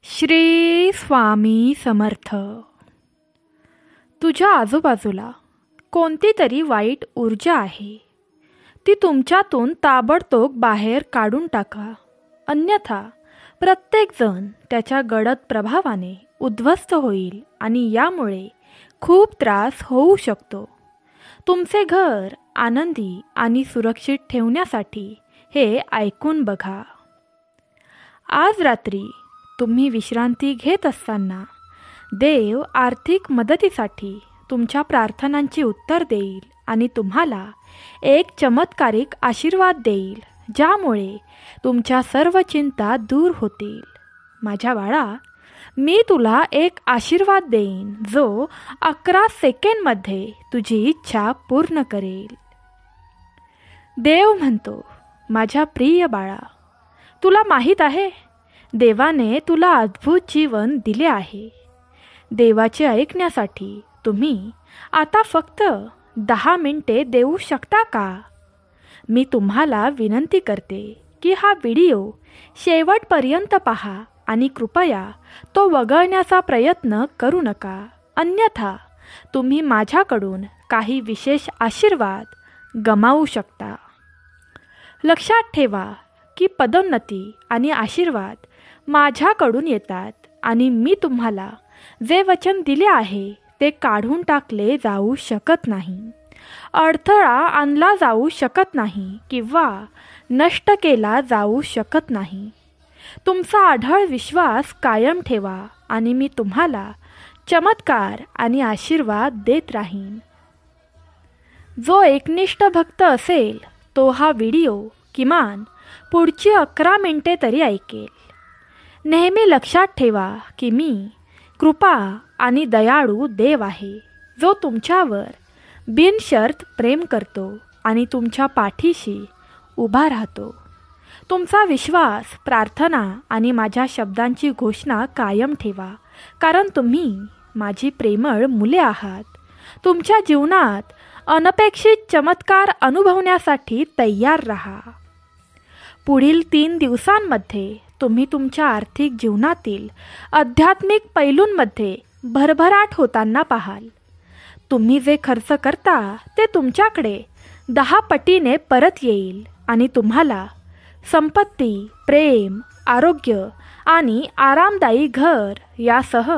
श्री स्वामी समर्थ. तुझ्या आजूबाजूला कोणती तरी वाईट ऊर्जा आहे, ती तुमच्यातून ताबडतोब बाहेर काढून टाका. अन्यथा प्रत्येकजण त्याच्या गडद प्रभावाने उद्ध्वस्त होईल आणि यामुळे खूप त्रास होऊ शकतो. तुमचे घर आनंदी आणि सुरक्षित ठेवण्यासाठी हे ऐकून बघा. आज रात्री तुम्ही विश्रांती घेत असताना देव आर्थिक मदतीसाठी तुमच्या प्रार्थनांची उत्तर देईल आणि तुम्हाला एक चमत्कारिक आशीर्वाद देईल, ज्यामुळे तुमच्या सर्व चिंता दूर होतील. माझ्या बाळा, मी तुला एक आशीर्वाद देईन जो 11 सेकंदमध्ये तुझी इच्छा पूर्ण करेल. देव म्हणतो, माझ्या प्रिय बाळा, तुला माहीत आहे, देवाने तुला अद्भुत जीवन दिले आहे. देवाचे ऐकण्यासाठी तुम्ही आता फक्त 10 मिनिटे देऊ शकता का? मी तुम्हाला विनंती करते की हा व्हिडिओ शेवटपर्यंत पहा आणि कृपया तो वगळण्याचा प्रयत्न करू नका. अन्यथा तुम्ही माझ्याकडून काही विशेष आशीर्वाद गमावू शकता. लक्षात ठेवा की पदोन्नती आणि आशीर्वाद माझ्याकडून येतात आणि मी तुम्हाला जे वचन दिले आहे ते काढून टाकले जाऊ शकत नाही, अडथळा आणला जाऊ शकत नाही किंवा नष्ट केला जाऊ शकत नाही. तुमचा अढळ विश्वास कायम ठेवा आणि मी तुम्हाला चमत्कार आणि आशीर्वाद देत राहीन. जो एकनिष्ठ भक्त असेल तो हा व्हिडिओ किमान पुढची 11 मिनिटे तरी ऐकेल. नेहमी लक्षात ठेवा की मी कृपा आणि दयाळू देव आहे, जो तुमच्यावर बिनशर्त प्रेम करतो आणि तुमच्या पाठीशी उभा राहतो. तुमचा विश्वास, प्रार्थना आणि माझ्या शब्दांची घोषणा कायम ठेवा, कारण तुम्ही माझी प्रेमळ मुले आहात. तुमच्या जीवनात अनपेक्षित चमत्कार अनुभवण्यासाठी तयार राहा. पुढील 3 दिवसांमध्ये तुम्ही तुमच्या आर्थिक जीवनातील आध्यात्मिक पैलूंमध्ये भरभराट होताना पाहाल. तुम्ही जे खर्च करता ते तुमच्याकडे 10 पटीने परत येईल आणि तुम्हाला संपत्ती, प्रेम, आरोग्य आणि आरामदायी घर यासह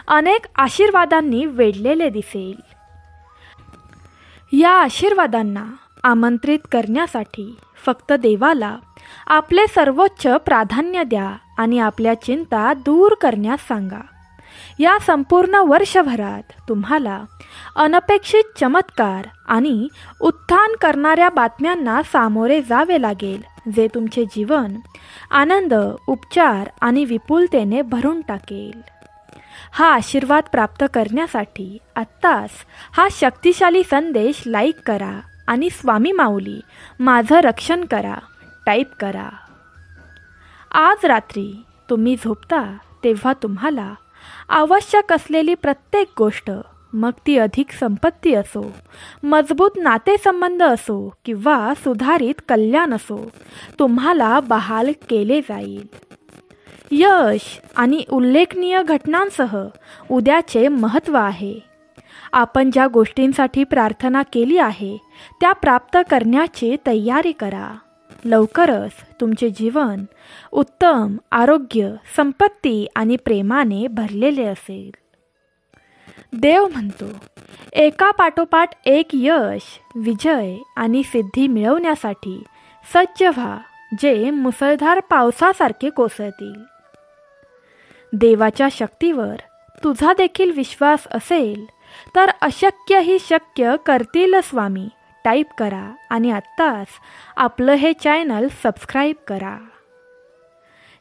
अनेक आशीर्वादांनी वेढलेले दिसेल. या आशीर्वादांना आमंत्रित करण्यासाठी फक्त देवाला आपले सर्वोच्च प्राधान्य द्या आणि आपल्या चिंता दूर करण्यास सांगा. या संपूर्ण वर्षभरात तुम्हाला अनपेक्षित चमत्कार आणि उत्थान करणाऱ्या बातम्यांना सामोरे जावे लागेल, जे तुमचे जीवन आनंद, उपचार आणि विपुलतेने भरून टाकेल. हा आशीर्वाद प्राप्त करण्यासाठी आत्ताच हा शक्तिशाली संदेश लाईक करा आणि स्वामी माऊली माझं रक्षण करा टाईप करा. आज रात्री तुम्ही झोपता तेव्हा तुम्हाला आवश्यक असलेली प्रत्येक गोष्ट, मग ती अधिक संपत्ती असो, मजबूत नातेसंबंध असो किंवा सुधारित कल्याण असो, तुम्हाला बहाल केले जाईल. यश आणि उल्लेखनीय घटनांसह उद्याचे महत्त्व आहे. आपण ज्या गोष्टींसाठी प्रार्थना केली आहे त्या प्राप्त करण्याची तयारी करा. लवकरच तुमचे जीवन उत्तम आरोग्य, संपत्ती आणि प्रेमाने भरलेले असेल. देव म्हणतो, एका पाठोपाठ एक यश, विजय आणि सिद्धी मिळवण्यासाठी सज्ज व्हा, जे मुसळधार पावसासारखे कोसळतील. देवाच्या शक्तीवर तुझा देखील विश्वास असेल तर अशक्यही शक्य करतील स्वामी टाईप करा आणि आत्ताच आपलं हे चॅनल सबस्क्राईब करा.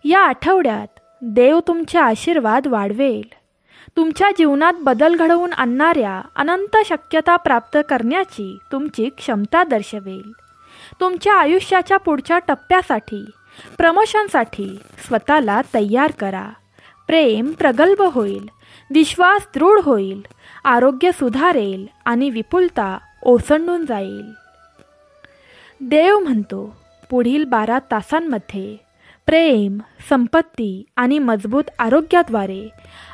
या आठवड्यात देव तुमचे आशीर्वाद वाढवेल, तुमच्या जीवनात बदल घडवून आणणाऱ्या अनंत शक्यता प्राप्त करण्याची तुमची क्षमता दर्शवेल. तुमच्या आयुष्याच्या पुढच्या टप्प्यासाठी, प्रमोशनसाठी स्वतःला तयार करा. प्रेम प्रगल्भ होईल, विश्वास दृढ होईल, आरोग्य सुधारेल आणि विपुलता ओसंडून जाईल. देव म्हणतो, पुढील 12 तासांमध्ये प्रेम, संपत्ती आणि मजबूत आरोग्याद्वारे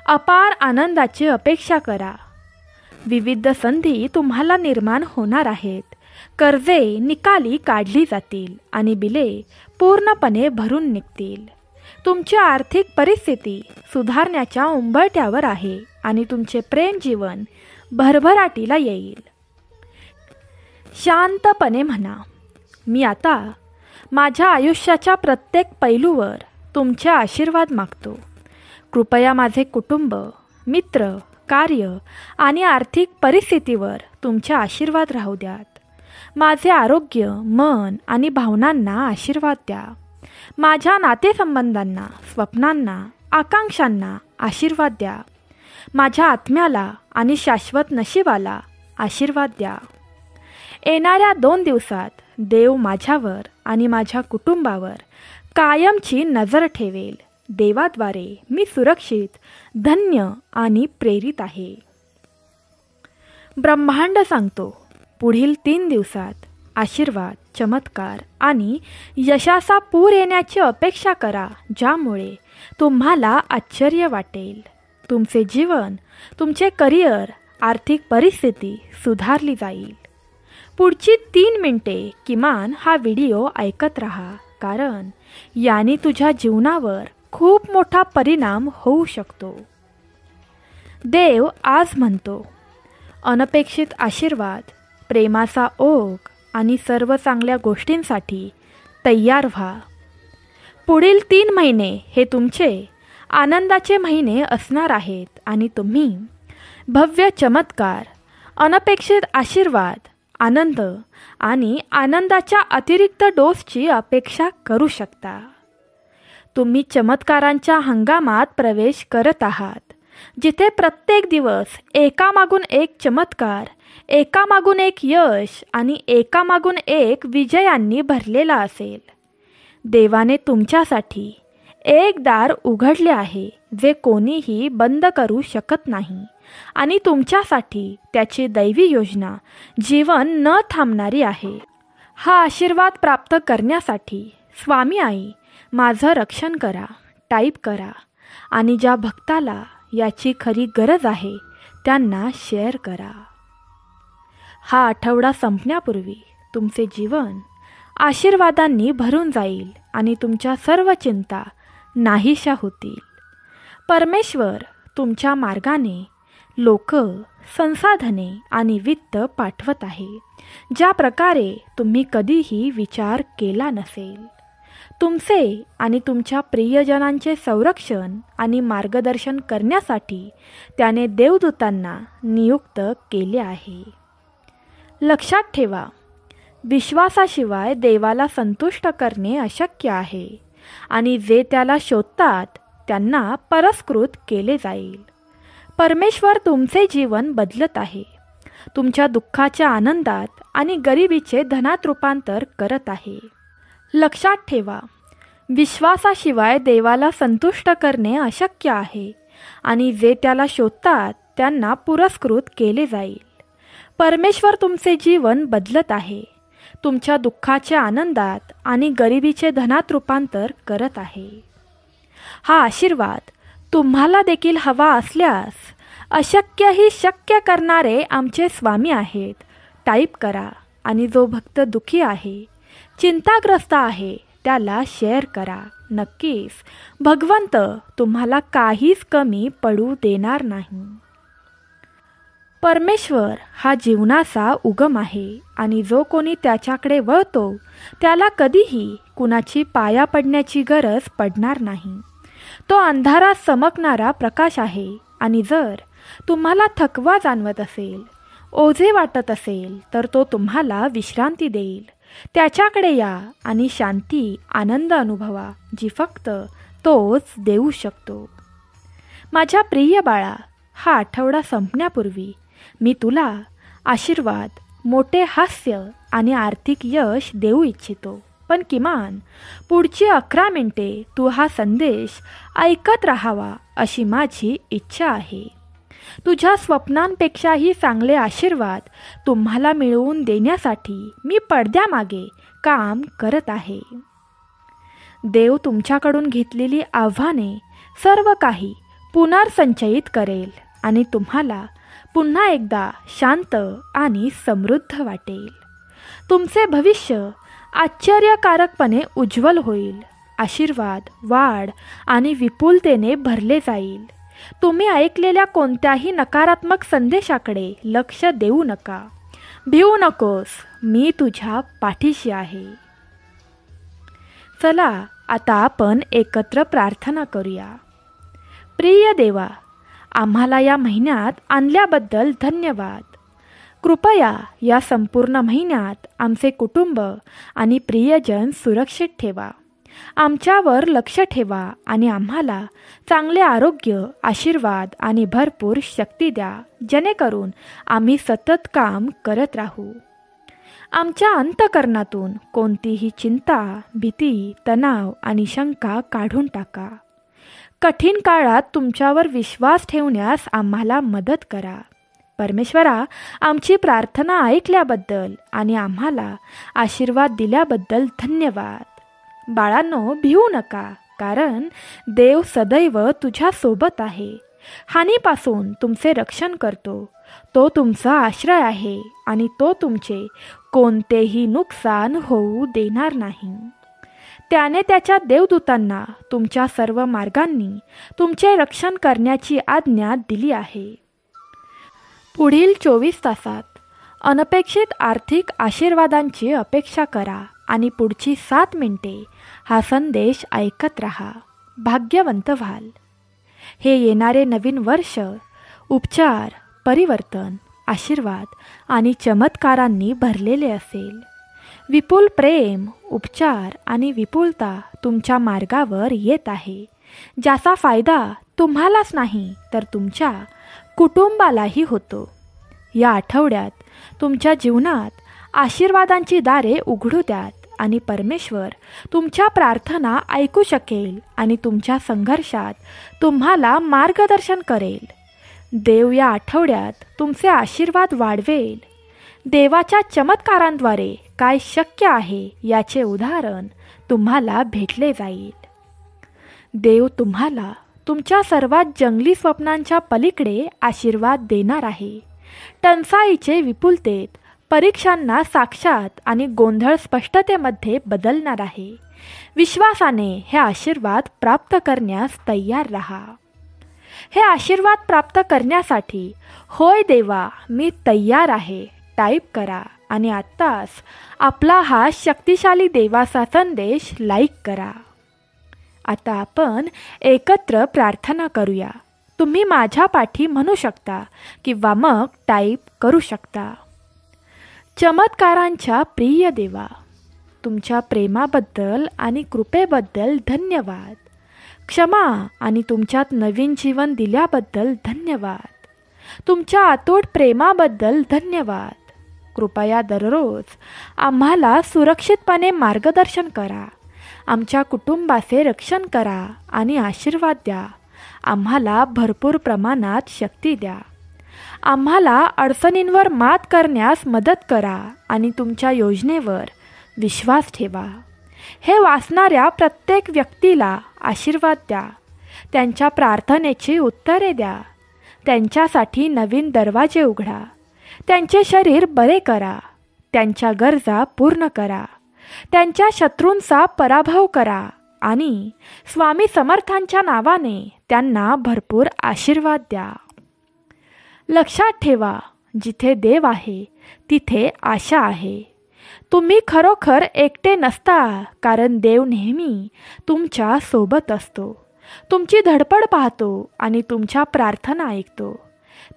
अपार आनंदाची अपेक्षा करा. विविध संधी तुम्हाला निर्माण होणार आहेत. कर्जे निकाली काढली जातील आणि बिले पूर्णपणे भरून निघतील. तुमची आर्थिक परिस्थिती सुधारण्याच्या उंबरठ्यावर आहे आणि तुमचे प्रेम जीवन भरभराटीला येईल. शांतपणे म्हणा, मी आता माझ्या आयुष्याच्या प्रत्येक पैलूवर तुमचे आशीर्वाद मागतो. कृपया माझे कुटुंब, मित्र, कार्य आणि आर्थिक परिस्थितीवर तुमचे आशीर्वाद राहू द्यात. माझे आरोग्य, मन आणि भावनांना आशीर्वाद द्या. माझ्या नातेसंबंधांना, स्वप्नांना, आकांक्षांना आशीर्वाद द्या. माझ्या आत्म्याला आणि शाश्वत नशिबाला आशीर्वाद द्या. येणाऱ्या 2 दिवसात देव माझ्यावर आणि माझ्या कुटुंबावर कायमची नजर ठेवेल. देवाद्वारे मी सुरक्षित, धन्य आणि प्रेरित आहे. ब्रह्मांड सांगतो, पुढील 3 दिवसात आशीर्वाद, चमत्कार आणि यशाचा पूर येण्याची अपेक्षा करा, ज्यामुळे तुम्हाला आश्चर्य वाटेल. तुमचे जीवन, तुमचे करिअर, आर्थिक परिस्थिती सुधारली जाईल. पुढची 3 मिनिटे किमान हा व्हिडिओ ऐकत राहा, कारण याने तुझ्या जीवनावर खूप मोठा परिणाम होऊ शकतो. देव आज म्हणतो, अनपेक्षित आशीर्वाद, प्रेमाचा ओघ आणि सर्व चांगल्या गोष्टींसाठी तयार व्हा. पुढील 3 महिने हे तुमचे आनंदाचे महिने असणार आहेत आणि तुम्ही भव्य चमत्कार, अनपेक्षित आशीर्वाद, आनंद आणि आनंदाच्या अतिरिक्त डोसची अपेक्षा करू शकता. तुम्ही चमत्कारांच्या हंगामात प्रवेश करत आहात, जिथे प्रत्येक दिवस एकामागून एक चमत्कार, एकामागून एक यश आणि एकामागून एक विजयांनी भरलेला असेल. देवाने तुमच्यासाठी एक दार उघडले आहे, जे कोणीही बंद करू शकत नाही आणि तुमच्यासाठी त्याची दैवी योजना जीवन न थांबणारी आहे. हा आशीर्वाद प्राप्त करण्यासाठी स्वामी आई माझं रक्षण करा टाईप करा आणि ज्या भक्ताला याची खरी गरज आहे त्यांना शेअर करा. हा आठवडा संपण्यापूर्वी तुमचे जीवन आशीर्वादांनी भरून जाईल आणि तुमच्या सर्व चिंता नाहीशा होतील. परमेश्वर तुमच्या मार्गाने लोक, संसाधने आणि वित्त पाठवत आहे, ज्या प्रकारे तुम्ही कधीही विचार केला नसेल. तुमचे आणि तुमच्या प्रियजनांचे संरक्षण आणि मार्गदर्शन करण्यासाठी त्याने देवदूतांना नियुक्त केले आहे. लक्षात ठेवा, विश्वासाशिवाय देवाला संतुष्ट करणे अशक्य आहे आणि जे त्याला शोधतात त्यांना पुरस्कृत केले जाईल. परमेश्वर तुमचे जीवन बदलत आहे. तुमच्या दुःखाच्या आनंदात आणि गरिबीचे धनात रूपांतर करत आहे. लक्षात ठेवा, विश्वासाशिवाय देवाला संतुष्ट करणे अशक्य आहे आणि जे त्याला शोधतात त्यांना पुरस्कृत केले जाईल. परमेश्वर तुमचे जीवन बदलत आहे. तुमच्या दुःखाच्या आनंदात आणि गरिबीचे धनात रूपांतर करत आहे. हा आशीर्वाद तुम्हाला देखील हवा असल्यास अशक्यही शक्य करणारे आमचे स्वामी आहेत टाईप करा आणि जो भक्त दुःखी आहे, चिंताग्रस्त आहे त्याला शेअर करा. नक्कीच भगवंत तुम्हाला काहीच कमी पडू देणार नाही. परमेश्वर हा जीवनाचा उगम आहे आणि जो कोणी त्याच्याकडे वळतो त्याला कधीही कुणाची पाया पडण्याची गरज पडणार नाही. तो अंधारात चमकणारा प्रकाश आहे आणि जर तुम्हाला थकवा जाणवत असेल, ओझे वाटत असेल, तर तो तुम्हाला विश्रांती देईल. त्याच्याकडे या आणि शांती, आनंद अनुभवा, जी फक्त तोच देऊ शकतो. माझ्या प्रिय बाळा, हा आठवडा संपण्यापूर्वी मी तुला आशीर्वाद, मोठे हास्य आणि आर्थिक यश देऊ इच्छितो. पण किमान पुढची 11 मिनिटे तू हा संदेश ऐकत राहावा अशी माझी इच्छा आहे. तुझ्या स्वप्नांपेक्षाही चांगले आशीर्वाद तुम्हाला मिळवून देण्यासाठी मी पडद्यामागे काम करत आहे. देव तुमच्याकडून घेतलेली आव्हाने सर्व काही पुनर्संचयित करेल आणि तुम्हाला पुन्हा एकदा शांत आणि समृद्ध वाटेल. तुमचे भविष्य आश्चर्यकारकपणे उज्ज्वल होईल. आशीर्वाद, वाढ आणि विपुलतेने भरले जाईल. तुम्ही ऐकलेल्या कोणत्याही नकारात्मक संदेशाकडे लक्ष देऊ नका. भिवू नकोस, मी तुझ्या पाठीशी आहे. चला आता आपण एकत्र प्रार्थना करूया. प्रिय देवा, आम्हाला या महिन्यात आणल्याबद्दल धन्यवाद. कृपया या संपूर्ण महिन्यात आमचे कुटुंब आणि प्रियजन सुरक्षित ठेवा. आमच्यावर लक्ष ठेवा आणि आम्हाला चांगले आरोग्य, आशीर्वाद आणि भरपूर शक्ती द्या, जेणेकरून आम्ही सतत काम करत राहू. आमच्या अंतःकरणातून कोणतीही चिंता, भीती, तणाव आणि शंका काढून टाका. कठीण काळात तुमच्यावर विश्वास ठेवण्यास आम्हाला मदत करा. परमेश्वरा, आमची प्रार्थना ऐकल्याबद्दल आणि आम्हाला आशीर्वाद दिल्याबद्दल धन्यवाद. बाळांनो, भिवू नका, कारण देव सदैव तुझ्यासोबत आहे. हानीपासून तुमचे रक्षण करतो. तो तुमचा आश्रय आहे आणि तो तुमचे कोणतेही नुकसान होऊ देणार नाही. त्याने त्याच्या देवदूतांना तुमच्या सर्व मार्गांनी तुमचे रक्षण करण्याची आज्ञा दिली आहे. पुढील 24 तासात अनपेक्षित आर्थिक आशीर्वादांची अपेक्षा करा आणि पुढची 7 मिनिटे हा संदेश ऐकत राहा. भाग्यवंत व्हाल. हे येणारे नवीन वर्ष उपचार, परिवर्तन, आशीर्वाद आणि चमत्कारांनी भरलेले असेल. विपुल प्रेम, उपचार आणि विपुलता तुमच्या मार्गावर येत आहे, ज्याचा फायदा तुम्हालाच नाही तर तुमच्या कुटुंबालाही होतो. या आठवड्यात तुमच्या जीवनात आशीर्वादांची दारे उघडू द्यात आणि परमेश्वर तुमच्या प्रार्थना ऐकू शकेल आणि तुमच्या संघर्षात तुम्हाला मार्गदर्शन करेल. देव या आठवड्यात तुमचे आशीर्वाद वाढवेल. देवाच्या चमत्कारांद्वारे काय शक्य आहे याचे उदाहरण तुम्हाला भेटले जाईल. देव तुम्हाला तुमच्या सर्वात जंगली स्वप्नांच्या पलीकडे आशीर्वाद देणार आहे. टंचाईचे विपुलतेत, परीक्षांना साक्षात आणि गोंधळ स्पष्टतेमध्ये बदलणार आहे. विश्वासाने हे आशीर्वाद प्राप्त करण्यास तयार राहा. हे आशीर्वाद प्राप्त करण्यासाठी होय देवा, मी तयार आहे टाईप करा आणि आत्ताच आपला हा शक्तिशाली देवाचा संदेश लाईक करा. आता आपण एकत्र प्रार्थना करूया. तुम्ही माझ्या पाठी म्हणू शकता किंवा मग टाईप करू शकता. चमत्कारांच्या प्रिय देवा, तुमच्या प्रेमाबद्दल आणि कृपेबद्दल धन्यवाद. क्षमा आणि तुमच्यात नवीन जीवन दिल्याबद्दल धन्यवाद. तुमच्या अतूट प्रेमाबद्दल धन्यवाद. कृपया दररोज आम्हाला सुरक्षितपणे मार्गदर्शन करा. आमच्या कुटुंबाचे रक्षण करा आणि आशीर्वाद द्या. आम्हाला भरपूर प्रमाणात शक्ती द्या. आम्हाला अडचणींवर मात करण्यास मदत करा आणि तुमच्या योजनेवर विश्वास ठेवा. हे वाचणाऱ्या प्रत्येक व्यक्तीला आशीर्वाद द्या. त्यांच्या प्रार्थनेची उत्तरे द्या. त्यांच्यासाठी नवीन दरवाजे उघडा. त्यांचे शरीर बरे करा. त्यांच्या गरजा पूर्ण करा. त्यांच्या शत्रूंचा पराभव करा आणि स्वामी समर्थांच्या नावाने त्यांना भरपूर आशीर्वाद द्या. लक्षात ठेवा, जिथे देव आहे तिथे आशा आहे. तुम्ही खरोखर एकटे नसता, कारण देव नेहमी तुमच्या सोबत असतो. तुमची धडपड पाहतो आणि तुमच्या प्रार्थना ऐकतो.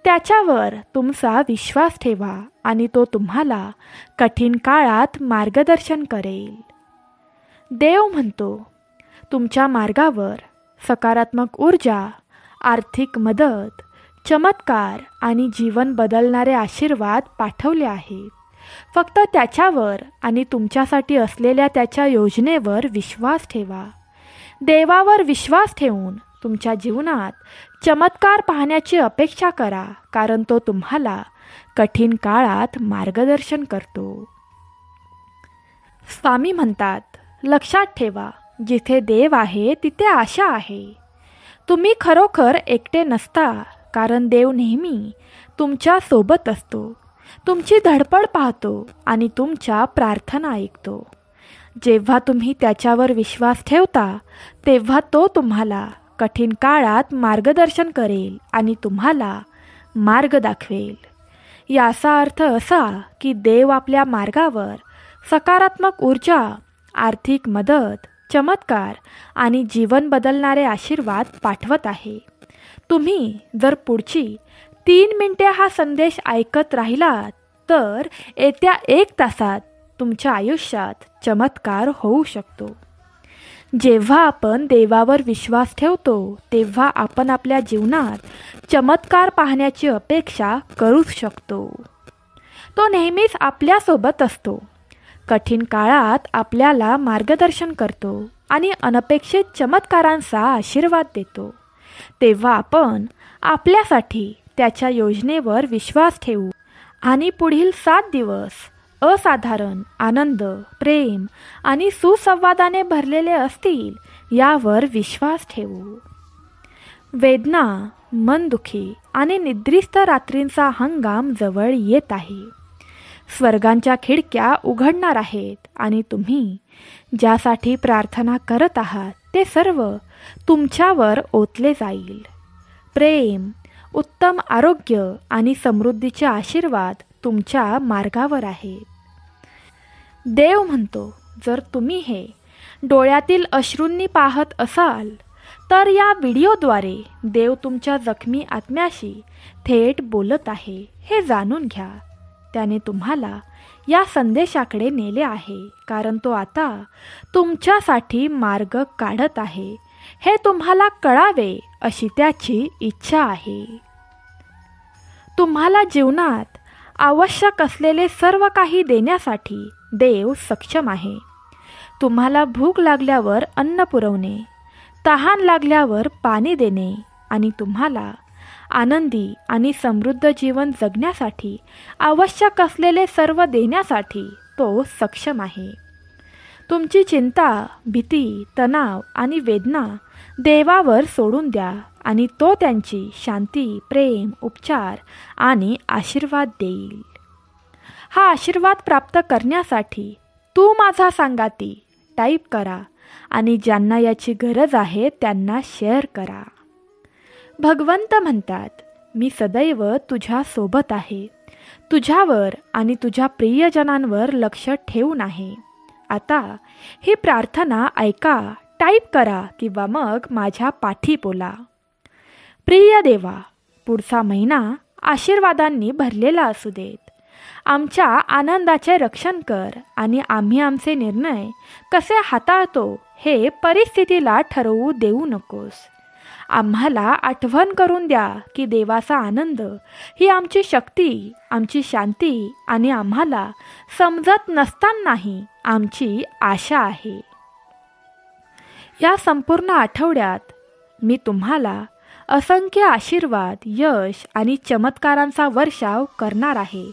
त्याच्यावर तुमचा विश्वास ठेवा आणि तो तुम्हाला कठीण काळात मार्गदर्शन करेल. देव म्हणतो, तुमच्या मार्गावर सकारात्मक ऊर्जा, आर्थिक मदत, चमत्कार आणि जीवन बदलणारे आशीर्वाद पाठवले आहेत. फक्त त्याच्यावर आणि तुमच्यासाठी असलेल्या त्याच्या योजनेवर विश्वास ठेवा. देवावर विश्वास ठेवून तुमच्या जीवनात चमत्कार पाहण्याची अपेक्षा करा, कारण तो तुम्हाला कठीण काळात मार्गदर्शन करतो. स्वामी म्हणतात, लक्षात ठेवा, जिथे देव आहे तिथे आशा आहे. तुम्ही खरोखर एकटे नसता, कारण देव नेहमी तुमच्या सोबत असतो, तुमची धडपड पाहतो आणि तुमच्या प्रार्थना ऐकतो. जेव्हा तुम्ही त्याच्यावर विश्वास ठेवता तेव्हा तो तुम्हाला कठीण काळात मार्गदर्शन करेल आणि तुम्हाला मार्ग दाखवेल. याचा अर्थ असा की देव आपल्या मार्गावर सकारात्मक ऊर्जा, आर्थिक मदत, चमत्कार आणि जीवन बदलणारे आशीर्वाद पाठवत आहे. तुम्ही जर पुढची 3 मिनिटे हा संदेश ऐकत राहिलात तर येत्या 1 तासात तुमच्या आयुष्यात चमत्कार होऊ शकतो. जेव्हा आपण देवावर विश्वास ठेवतो तेव्हा आपण आपल्या जीवनात चमत्कार पाहण्याची अपेक्षा करू शकतो. तो नेहमीच आपल्यासोबत असतो, कठीण काळात आपल्याला मार्गदर्शन करतो आणि अनपेक्षित चमत्कारांचा आशीर्वाद देतो. तेव्हा आपण आपल्यासाठी त्याच्या योजनेवर विश्वास ठेवू आणि पुढील 7 दिवस असाधारण आनंद, प्रेम आणि सुसंवादाने भरलेले असतील यावर विश्वास ठेवू. वेदना, मनदुखी आणि निद्रिस्त रात्रींचा हंगाम जवळ येत आहे. स्वर्गांच्या खिडक्या उघडणार आहेत आणि तुम्ही ज्यासाठी प्रार्थना करत आहात ते सर्व तुमच्यावर ओतले जाईल. प्रेम, उत्तम आरोग्य आणि समृद्धीचे आशीर्वाद तुमच्या मार्गावर आहेत. देव म्हणतो, जर तुम्ही हे डोळ्यातील अश्रूंनी पाहत असाल तर या व्हिडिओद्वारे देव तुमच्या जखमी आत्म्याशी थेट बोलत आहे हे जाणून घ्या. त्याने तुम्हाला या संदेशाकडे नेले आहे कारण तो आता तुमच्यासाठी मार्ग काढत आहे हे तुम्हाला कळावे अशी त्याची इच्छा आहे. तुम्हाला जीवनात आवश्यक असलेले सर्व काही देण्यासाठी देव सक्षम आहे. तुम्हाला भूक लागल्यावर अन्न पुरवणे, तहान लागल्यावर पाणी देणे आणि तुम्हाला आनंदी आणि समृद्ध जीवन जगण्यासाठी आवश्यक असलेले सर्व देण्यासाठी तो सक्षम आहे. तुमची चिंता, भीती, तणाव आणि वेदना देवावर सोडून द्या आणि तो त्यांची शांती, प्रेम, उपचार आणि आशीर्वाद देईल. हा आशीर्वाद प्राप्त करण्यासाठी तू माझा संगाती टाईप करा आणि ज्यांना याची गरज आहे त्यांना शेअर करा. भगवंत म्हणतात, मी सदैव तुझ्या सोबत आहे, तुझ्यावर आणि तुझ्या प्रियजनांवर लक्ष ठेवून आहे. आता ही प्रार्थना ऐका, टाईप करा किंवा मग माझ्या पाठी बोला. प्रिय देवा, पुढचा महिना आशीर्वादांनी भरलेला असू देत. आमच्या आनंदाचे रक्षण कर आणि आम्ही आमचे निर्णय कसे हाताळतो हे परिस्थितीला ठरवू देऊ नकोस. आम्हाला आठवण करून द्या की देवाचा आनंद ही आमची शक्ती, आमची शांती आणि आम्हाला समजत नसतानाही आमची आशा आहे. या संपूर्ण आठवड्यात मी तुम्हाला असंख्य आशीर्वाद, यश आणि चमत्कारांचा वर्षाव करणार आहे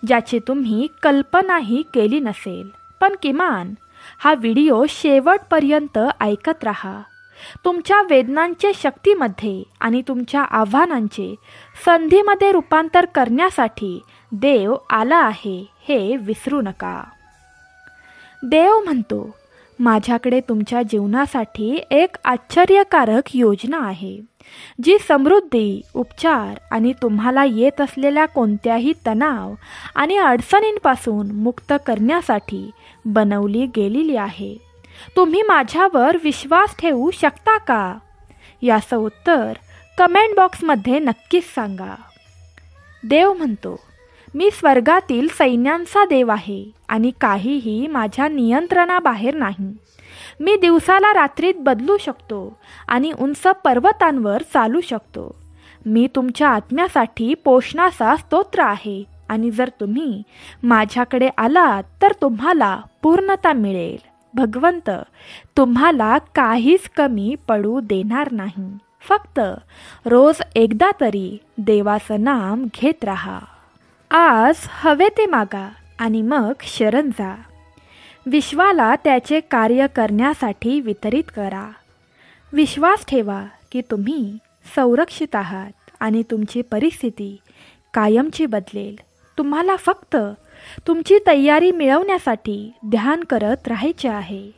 ज्याची तुम्ही कल्पनाही केली नसेल. पण किमान हा व्हिडिओ शेवटपर्यंत ऐकत राहा. तुमच्या वेदनांचे शक्तीमध्ये आणि तुमच्या आव्हानांचे संधीमध्ये रूपांतर करण्यासाठी देव आला आहे हे विसरू नका. देव म्हणतो, माझ्याकडे तुमच्या जीवनासाठी एक आश्चर्यकारक योजना आहे जी समृद्धी, उपचार आणि तुम्हाला येत असलेल्या कोणत्याही तणाव आणि अडचणींपासून मुक्त करण्यासाठी बनवली गेलेली आहे. तुम्ही माझ्यावर विश्वास ठेवू शकता का? याचं उत्तर कमेंट बॉक्समध्ये नक्कीच सांगा. देव म्हणतो, मी स्वर्गातील सैन्यांचा देव आहे आणि काहीही माझ्या नियंत्रणाबाहेर नाही. मी दिवसाला रात्रीत बदलू शकतो आणि उंच पर्वतांवर चालू शकतो. मी तुमच्या आत्म्यासाठी पोषणाचा स्तोत्र आहे आणि जर तुम्ही माझ्याकडे आलात तर तुम्हाला पूर्णता मिळेल. भगवंत तुम्हाला काहीच कमी पडू देणार नाही. फक्त रोज एकदा तरी देवाचं नाम घेत राहा. आज हवे ते मागा आणि मग शरण जा. विश्वाला त्याचे कार्य करण्यासाठी वितरित करा. विश्वास ठेवा की तुम्ही संरक्षित आहात आणि तुमची परिस्थिती कायमची बदलेल. तुम्हाला फक्त तुमची तयारी मिळवण्यासाठी ध्यान करत राहायचे आहे.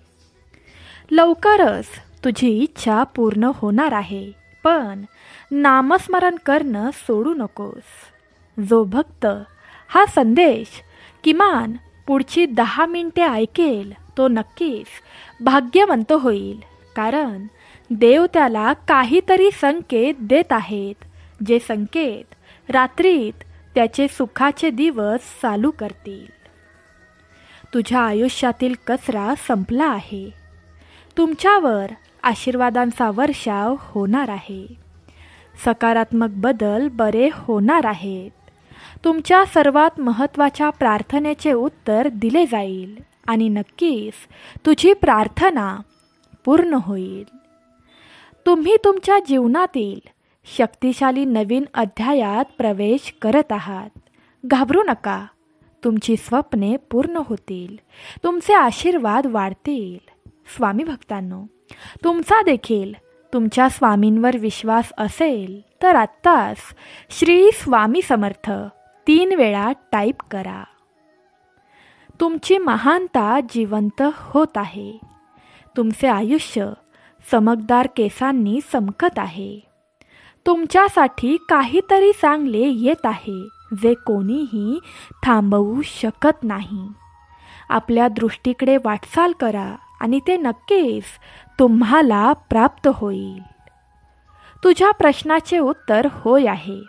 लवकरच तुझी इच्छा पूर्ण होणार आहे, पण नामस्मरण करणं सोडू नकोस. जो भक्त हा संदेश किमान पुढची 10 मिनिटे ऐकेल तो नक्कीच भाग्यवंत होईल, कारण देव त्याला काहीतरी संकेत देत आहेत, जे संकेत रात्रीत त्याचे सुखाचे दिवस चालू करतील. तुझ्या आयुष्यातील कचरा संपला आहे. तुमच्यावर आशीर्वादांचा वर्षाव होणार आहे. सकारात्मक बदल बरे होणार आहेत. तुमच्या सर्वात महत्त्वाच्या प्रार्थनेचे उत्तर दिले जाईल आणि नक्कीच तुझी प्रार्थना पूर्ण होईल. तुम्ही तुमच्या जीवनातील शक्तिशाली नवीन अध्यायात प्रवेश करत आहात. घाबरू नका. तुमची स्वप्ने पूर्ण होतील. तुमचे आशीर्वाद वाढतील. स्वामी भक्तांनो, तुमचा देखील तुमच्या स्वामींवर विश्वास असेल तर आत्ताच श्री स्वामी समर्थ 3 वेळा टाईप करा. तुमची महानता जिवंत होत आहे. तुमचे आयुष्य चमकदार केसांनी चमकत आहे. तुमच्यासाठी काहीतरी चांगले येत आहे, जे कोणीही थांबवू शकत नाही. आपल्या दृष्टीकडे वाटचाल करा आणि ते नक्कीच तुम्हाला प्राप्त होईल. तुझ्या प्रश्नाचे उत्तर होय आहे.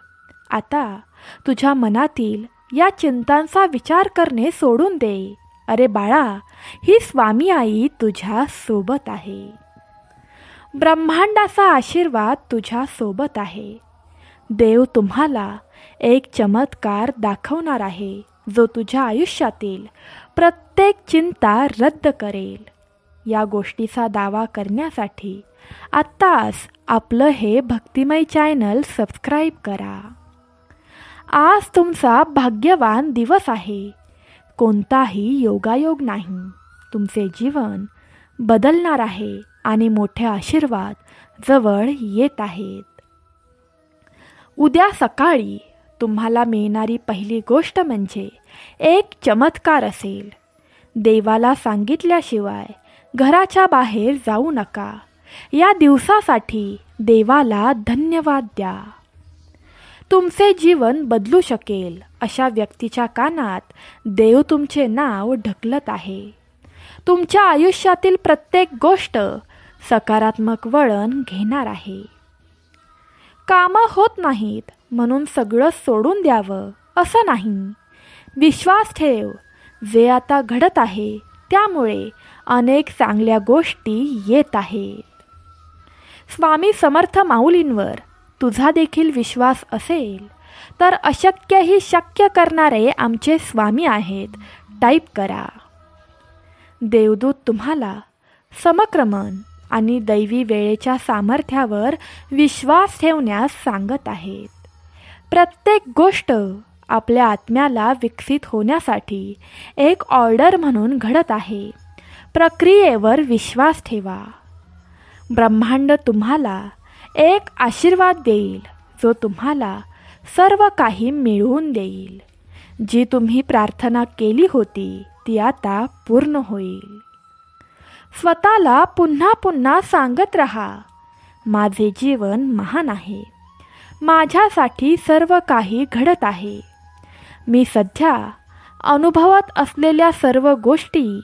आता तुझ्या मनातील या चिंतांचा विचार करणे सोडून दे. अरे बाळा, ही स्वामी आई तुझ्या सोबत आहे. ब्रह्मांडाचा आशीर्वाद तुझ्या सोबत आहे. देव तुम्हाला एक चमत्कार दाखवणार आहे, जो तुझ्या आयुष्यातील प्रत्येक चिंता रद्द करेल. या गोष्टीचा दावा करण्यासाठी आत्ताच आपलं हे भक्तिमय चॅनल सबस्क्राईब करा. आज तुमचा भाग्यवान दिवस आहे. कोणताही योगायोग नाही. तुमचे जीवन बदलणार आहे आणि मोठे आशीर्वाद जवळ येत आहेत. उद्या सकाळी तुम्हाला मिळणारी पहिली गोष्ट म्हणजे एक चमत्कार असेल. देवाला सांगितल्याशिवाय घराच्या बाहेर जाऊ नका. या दिवसासाठी देवाला धन्यवाद द्या. तुमचे जीवन बदलू शकेल अशा व्यक्तीच्या कानात देव तुमचे नाव ढकलत आहे. तुमच्या आयुष्यातील प्रत्येक गोष्ट सकारात्मक वळण घेणार आहे. कामं होत नाहीत म्हणून सगळं सोडून द्यावं असं नाही. विश्वास ठेव. जे आता घडत आहे त्यामुळे अनेक चांगल्या गोष्टी येत आहेत. स्वामी समर्थ माऊलींवर तुझा देखील विश्वास असेल तर अशक्यही शक्य करणारे आमचे स्वामी आहेत. टाईप करा. देवदूत तुम्हाला समक्रमण आणि दैवी वेळेच्या सामर्थ्यावर विश्वास ठेवण्यास सांगत आहेत. प्रत्येक गोष्ट आपल्या आत्म्याला विकसित होण्यासाठी एक ऑर्डर म्हणून घडत आहे. प्रक्रियेवर विश्वास ठेवा. ब्रह्मांड तुम्हाला एक आशीर्वाद देईल, जो तुम्हाला सर्व काही मिळवून देईल. जी तुम्ही प्रार्थना केली होती ती आता पूर्ण होईल. स्वतःला पुन्हा पुन्हा सांगत रहा, माझे जीवन महान आहे. माझ्यासाठी सर्व काही घडत आहे. मी सध्या अनुभवत असलेल्या सर्व गोष्टी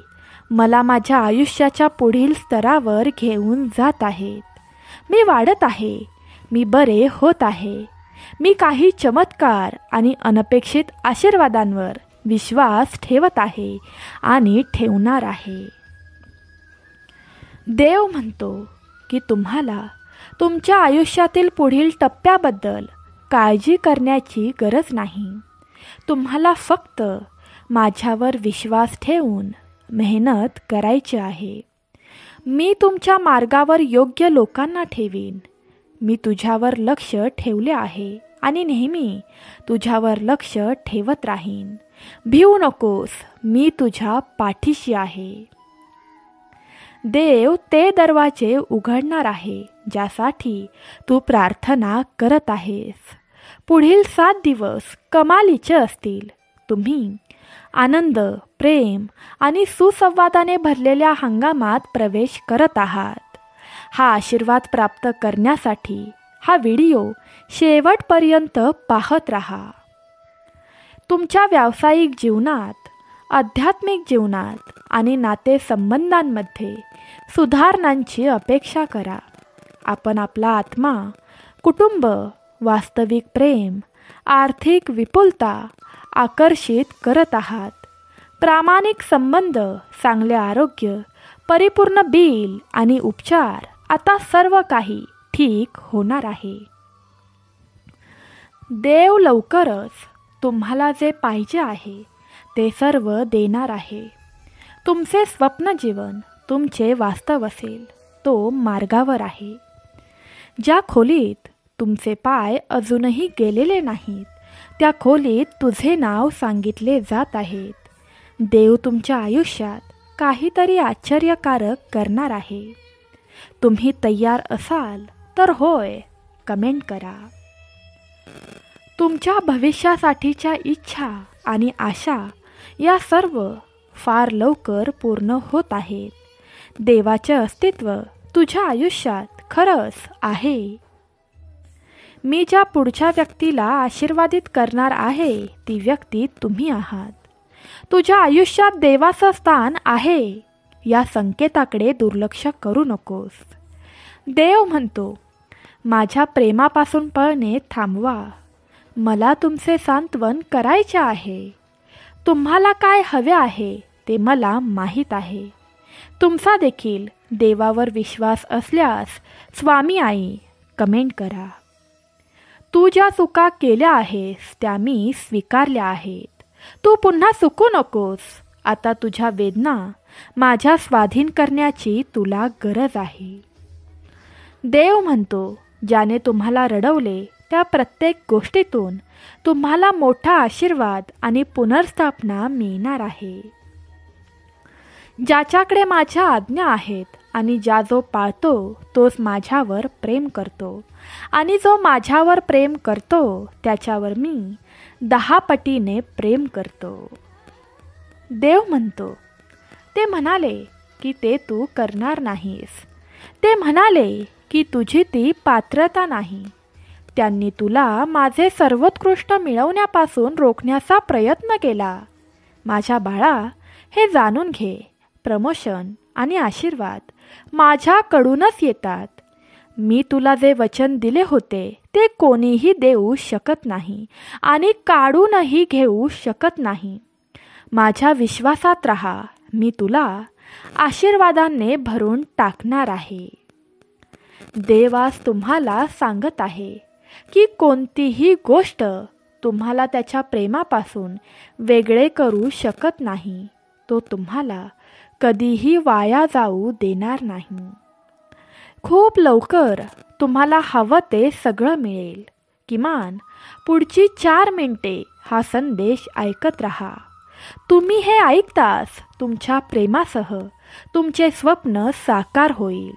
मला माझ्या आयुष्याच्या पुढील स्तरावर घेऊन जात आहेत. मी वाढत आहे. मी बरे होत आहे. मी काही चमत्कार आणि अनपेक्षित आशीर्वादांवर विश्वास ठेवत आहे आणि ठेवणार आहे. देव म्हणतो की तुम्हाला तुमच्या आयुष्यातील पुढील टप्प्याबद्दल काळजी करण्याची गरज नाही. तुम्हाला फक्त माझ्यावर विश्वास ठेवून मेहनत करायची आहे. मी तुमच्या मार्गावर योग्य लोकांना ठेवीन. मी तुझ्यावर लक्ष ठेवले आहे आणि नेहमी तुझ्यावर लक्ष ठेवत राहीन. भिवू नकोस, मी तुझ्या पाठीशी आहे. देव ते दरवाजे उघडणार आहे ज्यासाठी तू प्रार्थना करत आहेस. पुढील 7 दिवस कमालीचे असतील. तुम्ही आनंद, प्रेम आणि सुसंवादाने भरलेल्या हंगामात प्रवेश करत आहात. हा आशीर्वाद प्राप्त करण्यासाठी हा व्हिडिओ शेवटपर्यंत पाहत राहा. तुमच्या व्यावसायिक जीवनात, आध्यात्मिक जीवनात आणि नातेसंबंधांमध्ये सुधारणांची अपेक्षा करा. आपण आपला आत्मा, कुटुंब, वास्तविक प्रेम, आर्थिक विपुलता आकर्षित करत आहात. प्रामाणिक संबंध, चांगले आरोग्य, परिपूर्ण बिल आणि उपचार, आता सर्व काही ठीक होणार आहे. देव लवकरच तुम्हाला जे पाहिजे आहे ते सर्व देणार आहे. तुमचे स्वप्न जीवन तुमचे वास्तव असेल. तो मार्गावर आहे. ज्या खोलीत तुमचे पाय अजूनही गेलेले नाहीत त्या खोलीत तुझे नाव सांगितले जात आहेत. देव तुमच्या आयुष्यात काहीतरी आश्चर्यकारक करणार आहे. तुम्ही तयार असाल तर होय कमेंट करा. तुमच्या भविष्यासाठीच्या इच्छा आणि आशा या सर्व फार लवकर पूर्ण होत आहेत. देवाचे अस्तित्व तुझ्या आयुष्यात खरंच आहे. मी ज्या पुढच्या व्यक्तीला आशीर्वादित करणार आहे ती व्यक्ती तुम्ही आहात. तुझ्या आयुष्यात देवाचं स्थान आहे या संकेताकडे दुर्लक्ष करू नकोस. देव म्हणतो, माझ्या प्रेमापासून पळणे थांबवा. मला तुमचे सांत्वन करायचे आहे. तुम्हाला काय हवे आहे ते मला माहीत आहे. तुमचा देखील देवावर विश्वास असल्यास स्वामी आई कमेंट करा. तू ज्या चुका केल्या आहेस त्या मी स्वीकारल्या आहेत. तू पुन्हा चुकू नकोस. आता तुझ्या वेदना माझ्या स्वाधीन करण्याची तुला गरज आहे. देव म्हणतो, ज्याने तुम्हाला रडवले त्या प्रत्येक गोष्टीतून तुम्हाला मोठा आशीर्वाद आणि पुनर्स्थापना मिळणार आहे. ज्याच्याकडे माझ्या आज्ञा आहेत आणि ज्या जो पाळतो तोच माझ्यावर प्रेम करतो आणि जो माझ्यावर प्रेम करतो त्याच्यावर मी 10 पटीने प्रेम करतो. देव म्हणतो, ते म्हणाले की ते तू करणार नाहीस. ते म्हणाले की तुझी ती पात्रता नाही. त्यांनी तुला माझे सर्वोत्कृष्ट मिळवण्यापासून रोखण्याचा प्रयत्न केला. माझ्या बाळा, हे जाणून घे, प्रमोशन आणि आशीर्वाद माझ्याकडूनच येतात. मी तुला जे वचन दिले होते ते कोणीही देऊ शकत नाही आणि काढूनही घेऊ शकत नाही. माझ्या विश्वासात राहा. मी तुला आशीर्वादांनी भरून टाकणार आहे. देव आज तुम्हाला सांगत आहे की कोणतीही गोष्ट तुम्हाला त्याच्या प्रेमापासून वेगळे करू शकत नाही. तो तुम्हाला कधीही वाया जाऊ देणार नाही. खूप लवकर तुम्हाला हवं ते सगळं मिळेल. किमान पुढची 4 मिनिटे हा संदेश ऐकत राहा. तुम्ही हे ऐकताच तुमच्या प्रेमासह तुमचे स्वप्न साकार होईल.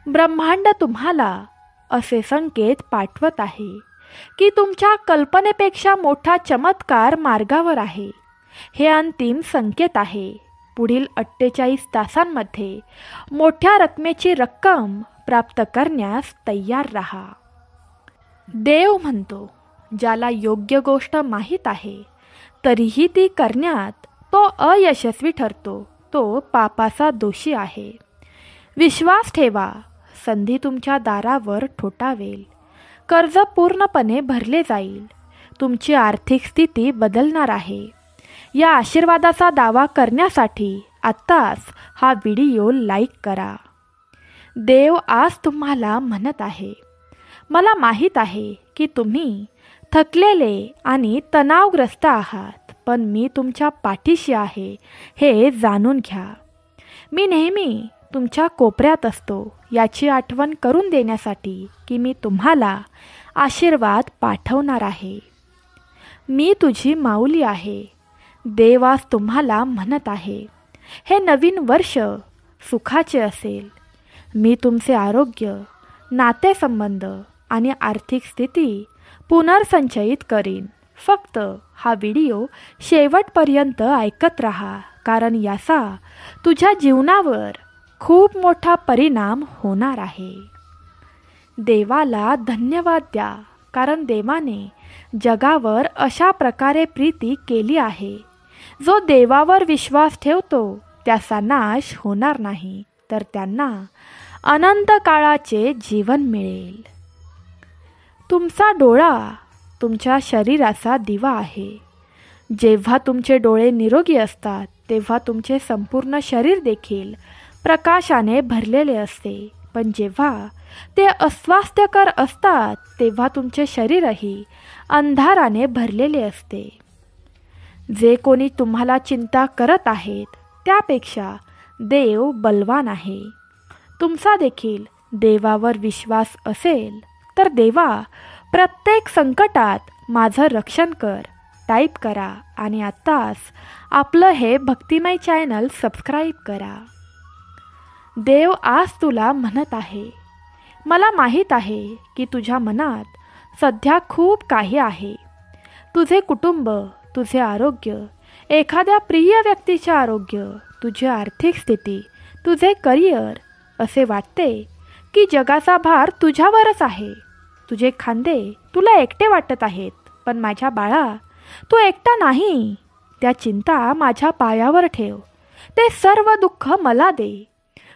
ब्रह्मांड तुम्हाला असे संकेत पाठवत आहे की तुमच्या कल्पनेपेक्षा मोठा चमत्कार मार्गावर आहे. हे अंतिम संकेत आहे. पुढील 48 तासांमध्ये मोठ्या रकमेची रक्कम प्राप्त करण्यास तयार राहा. देव म्हणतो, ज्याला योग्य गोष्ट माहीत आहे तरीही ती करण्यात तो अयशस्वी ठरतो तो पापाचा दोषी आहे. विश्वास ठेवा, संधी तुमच्या दारावर ठोठावेल. कर्ज पूर्णपणे भरले जाईल. तुमची आर्थिक स्थिती बदलणार आहे. या आशीर्वादाचा दावा करण्यासाठी आत्ताच हा व्हिडिओ लाईक करा. देव आज तुम्हाला म्हणत आहे, मला माहीत आहे की तुम्ही थकलेले आणि तणावग्रस्त आहात, पण मी तुमच्या पाठीशी आहे हे जाणून घ्या. मी नेहमी तुमच्या कोपऱ्यात असतो याची आठवण करून देण्यासाठी की मी तुम्हाला आशीर्वाद पाठवणार आहे. मी तुझी माऊली आहे. देव आज तुम्हाला म्हणत आहे, हे नवीन वर्ष सुखाचे असेल. मी तुमचे आरोग्य, नातेसंबंध आणि आर्थिक स्थिती पुनर्संचयित करीन. फक्त हा व्हिडिओ शेवटपर्यंत ऐकत राहा, कारण याचा तुझ्या जीवनावर खूप मोठा परिणाम होणार आहे. देवाला धन्यवाद द्या, कारण देवाने जगावर अशा प्रकारे प्रीती केली आहे. जो देवावर विश्वास ठेवतो त्याचा नाश होणार नाही, तर त्यांना अनंत काळाचे जीवन मिळेल. तुमचा डोळा तुमच्या शरीराचा दिवा आहे. जेव्हा तुमचे डोळे निरोगी असतात तेव्हा तुमचे संपूर्ण शरीर देखील प्रकाशाने भरलेले असते. पण जेव्हा ते अस्वास्थ्यकर असतात तेव्हा तुमचे शरीरही अंधाराने भरलेले असते. जे कोणी तुम्हाला चिंता करत आहेत त्यापेक्षा देव बलवान आहे. तुमचा देखील देवावर विश्वास असेल तर देवा, प्रत्येक संकटात माझं रक्षण कर टाईप करा आणि आत्ताच आपलं हे भक्तिमय चॅनल सबस्क्राईब करा. देव आज तुला म्हणत आहे, मला माहीत आहे की तुझ्या मनात सध्या खूप काही आहे. तुझे कुटुंब, तुझे आरोग्य, एखाद्या प्रिय व्यक्तीचे आरोग्य, तुझी आर्थिक स्थिती, तुझे करिअर. असे वाटते की जगाचा भार तुझ्यावरच आहे. तुझे खांदे तुला एकटे वाटत आहेत. पण माझ्या बाळा, तू एकटा नाही. त्या चिंता माझ्या पायावर ठेव. ते सर्व दुःख मला दे.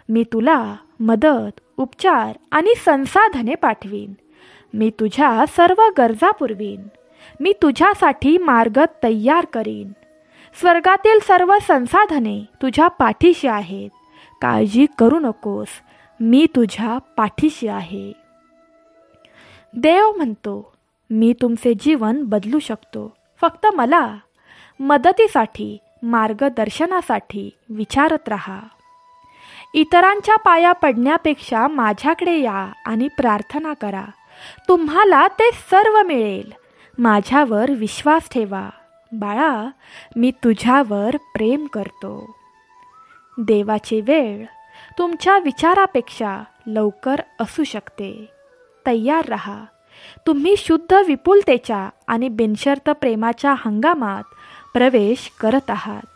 मी तुला मदत, उपचार आणि संसाधने पाठवीन. मी तुझ्या सर्व गरजा पुरवीन. मी तुझ्यासाठी मार्ग तयार करीन. स्वर्गातील सर्व संसाधने तुझ्या पाठीशी आहेत. काळजी करू नकोस, मी तुझ्या पाठीशी आहे. देव म्हणतो, मी तुमचे जीवन बदलू शकतो. फक्त मला मदतीसाठी, मार्गदर्शनासाठी विचारत राहा. इतरांच्या पाया पडण्यापेक्षा माझ्याकडे या आणि प्रार्थना करा. तुम्हाला ते सर्व मिळेल. माझ्यावर विश्वास ठेवा. बाळा, मी तुझ्यावर प्रेम करतो. देवाची वेळ तुमच्या विचारापेक्षा लवकर असू शकते. तयार रहा. तुम्ही शुद्ध विपुलतेच्या आणि बिनशर्त प्रेमाच्या हंगामात प्रवेश करत आहात.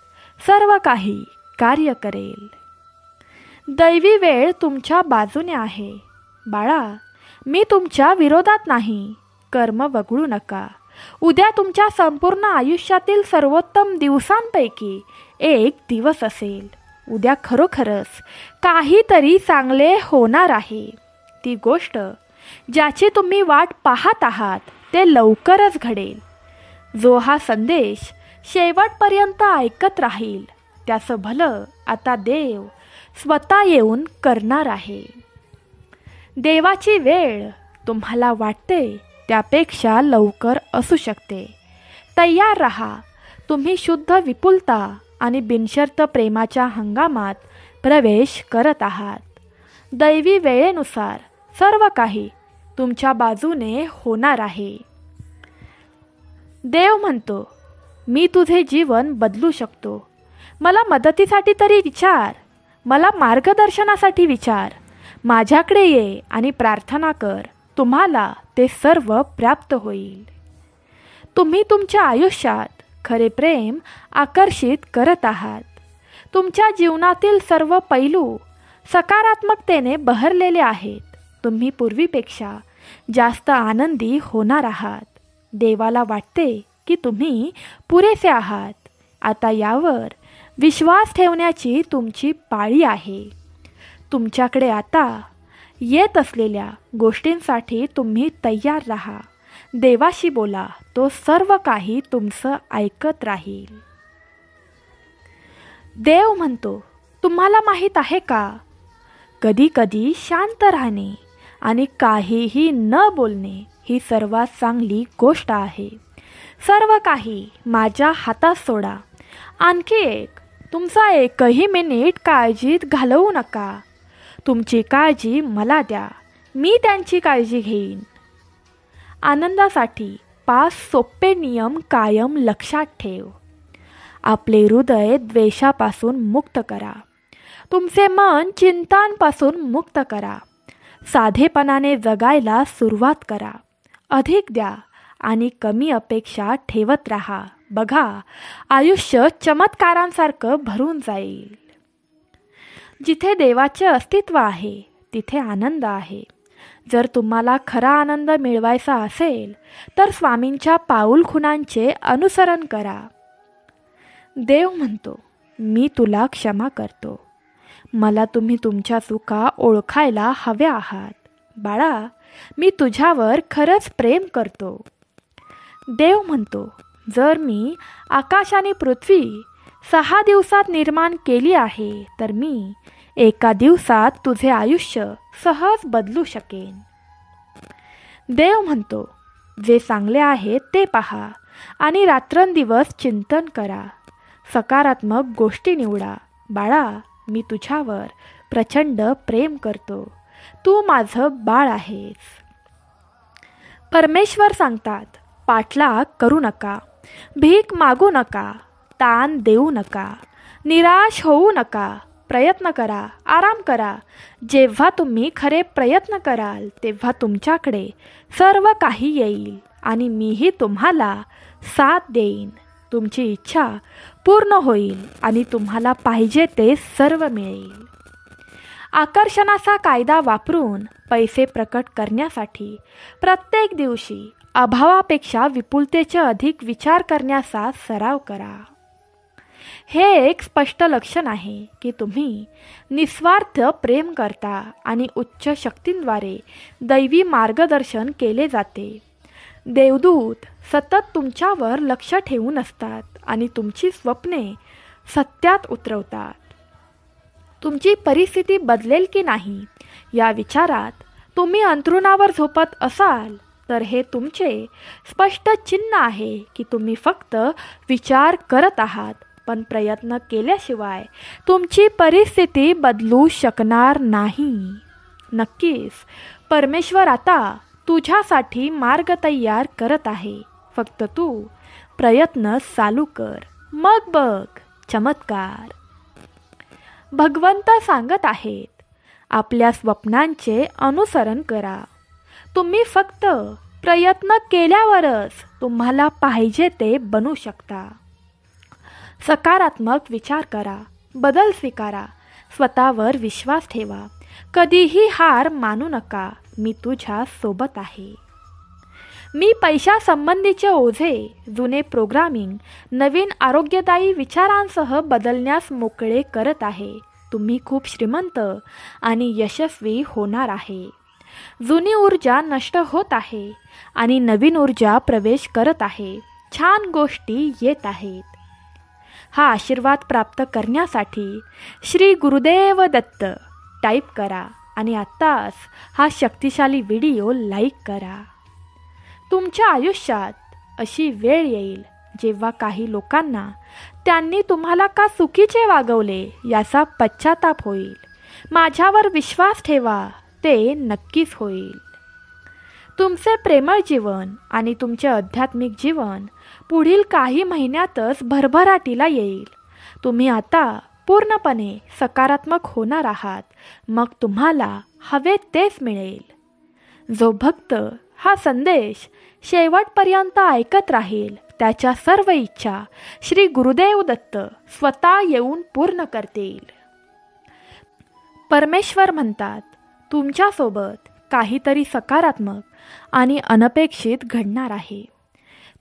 सर्व काही कार्य करेल. दैवी वेळ तुमच्या बाजूने आहे. बाळा, मी तुमच्या विरोधात नाही. कर्म वगळू नका. उद्या तुमच्या संपूर्ण आयुष्यातील सर्वोत्तम दिवसांपैकी एक दिवस असेल. उद्या खरोखरच काहीतरी चांगले होणार आहे. ती गोष्ट ज्याची तुम्ही वाट पाहत आहात ते लवकरच घडेल. जो हा संदेश शेवटपर्यंत ऐकत राहील त्याचं भलं आता देव स्वतः येऊन करणार आहे. देवाची वेळ तुम्हाला वाटते त्यापेक्षा लवकर असू शकते. तयार रहा. तुम्ही शुद्ध विपुलता आणि बिनशर्त प्रेमाच्या हंगामात प्रवेश करत आहात. दैवी वेळेनुसार सर्व काही तुमच्या बाजूने होणार आहे. देव म्हणतो, मी तुझे जीवन बदलू शकतो. मला मदतीसाठी तरी विचार. मला मार्गदर्शनासाठी विचार. माझ्याकडे ये आणि प्रार्थना कर. तुम्हाला ते सर्व प्राप्त होईल. तुम्ही तुमच्या आयुष्यात खरे प्रेम आकर्षित करत आहात. तुमच्या जीवनातील सर्व पैलू सकारात्मकतेने बहरलेले आहेत. तुम्ही पूर्वीपेक्षा जास्त आनंदी होणार आहात. देवाला वाटते की तुम्ही पुरेसे आहात. आता यावर विश्वास ठेवण्याची तुमची पाळी आहे. तुमच्याकडे आता येत असलेल्या गोष्टींसाठी तुम्ही तयार राहा. देवाशी बोला. तो सर्व काही तुमचं ऐकत राहील. देव म्हणतो, तुम्हाला माहीत आहे का, कधी कधी शांत राहणे आणि काहीही न बोलणे ही सर्वात चांगली गोष्ट आहे. सर्व काही माझ्या हातात सोडा. आणखी एक, तुमचा एकही मिनिट काळजीत घालवू नका. तुमची काळजी मला द्या. मी त्यांची काळजी घेईन. आनंदासाठी 5 सोपे नियम कायम लक्षात ठेव. आपले हृदय द्वेषापासून मुक्त करा. तुमचे मन चिंतांपासून मुक्त करा. साधेपणाने जगायला सुरुवात करा. अधिक द्या आणि कमी अपेक्षा ठेवत राहा. बघा, आयुष्य चमत्कारांसारखं भरून जाईल. जिथे देवाचे अस्तित्व आहे तिथे आनंद आहे. जर तुम्हाला खरा आनंद मिळवायचा असेल तर स्वामींच्या पाऊलखुणांचे अनुसरण करा. देव म्हणतो, मी तुला क्षमा करतो. मला तुम्ही तुमच्या चुका ओळखायला हव्या आहात. बाळा, मी तुझ्यावर खरंच प्रेम करतो. देव म्हणतो, जर मी आकाश आणि पृथ्वी 6 दिवसात निर्माण केली आहे तर मी एका दिवसात तुझे आयुष्य सहज बदलू शकेन. देव म्हणतो, जे चांगले आहे ते पहा आणि रात्रंदिवस चिंतन करा. सकारात्मक गोष्टी निवडा. बाळा, मी तुझ्यावर प्रचंड प्रेम करतो. तू माझं बाळ आहेस. परमेश्वर सांगतात, पाठलाग करू नका, भीक मागू नका, ताण देऊ नका, निराश होऊ नका. प्रयत्न करा, आराम करा. जेव्हा तुम्ही खरे प्रयत्न कराल तेव्हा तुमच्याकडे सर्व काही येईल आणि मीही तुम्हाला साथ देईन. तुमची इच्छा पूर्ण होईल आणि तुम्हाला पाहिजे ते सर्व मिळेल. आकर्षणाचा कायदा वापरून पैसे प्रकट करण्यासाठी प्रत्येक दिवशी अभावापेक्षा विपुलतेचे अधिक विचार करण्याचा सराव करा. हे एक स्पष्ट लक्षण आहे की तुम्ही निस्वार्थ प्रेम करता आणि उच्च शक्तींद्वारे दैवी मार्गदर्शन केले जाते. देवदूत सतत तुमच्यावर लक्ष ठेवून असतात आणि तुमची स्वप्ने सत्यात उतरवतात. तुमची परिस्थिती बदलेल की नाही या विचारात तुम्ही अंथरुणावर झोपत असाल तर हे तुमचे स्पष्ट चिन्ह आहे की तुम्ही फक्त विचार करत आहात, पण प्रयत्न केल्याशिवाय तुमची परिस्थिती बदलू शकणार नाही. नक्कीच परमेश्वर आता तुझ्यासाठी मार्ग तयार करत आहे. फक्त तू प्रयत्न चालू कर, मग बघ चमत्कार. भगवंत सांगत आहेत, आपल्या स्वप्नांचे अनुसरण करा. तुम्ही फक्त प्रयत्न केल्यावरच तुम्हाला पाहिजे ते बनू शकता. सकारात्मक विचार करा, बदल स्वीकारा, स्वतःवर विश्वास ठेवा. कधीही हार मानू नका. मी तुझ्या सोबत आहे. मी पैशासंबंधीचे ओझे, जुने प्रोग्रामिंग नवीन आरोग्यदायी विचारांसह बदलण्यास मोकळे करत आहे. तुम्ही खूप श्रीमंत आणि यशस्वी होणार आहे. जुनी ऊर्जा नष्ट होत आहे आणि नवीन ऊर्जा प्रवेश करत आहे. छान गोष्टी येत आहेत. हा आशीर्वाद प्राप्त करण्यासाठी श्री गुरुदेव दत्त टाईप करा आणि आत्ताच हा शक्तिशाली व्हिडिओ लाईक करा. तुमच्या आयुष्यात अशी वेळ येईल जेव्हा काही लोकांना त्यांनी तुम्हाला का चुकीचे वागवले याचा पश्चाताप होईल. माझ्यावर विश्वास ठेवा, ते नक्कीच होईल. तुमचे प्रेमळ जीवन आणि तुमचे आध्यात्मिक जीवन पुढील काही महिन्यातच भरभराटीला येईल. तुम्ही आता पूर्णपणे सकारात्मक होणार आहात. मग तुम्हाला हवे तेच मिळेल. जो भक्त हा संदेश शेवटपर्यंत ऐकत राहील त्याच्या सर्व इच्छा श्री गुरुदेव दत्त स्वतः येऊन पूर्ण करतील. परमेश्वर म्हणतात, तुमच्यासोबत काहीतरी सकारात्मक आणि अनपेक्षित घडणार आहे.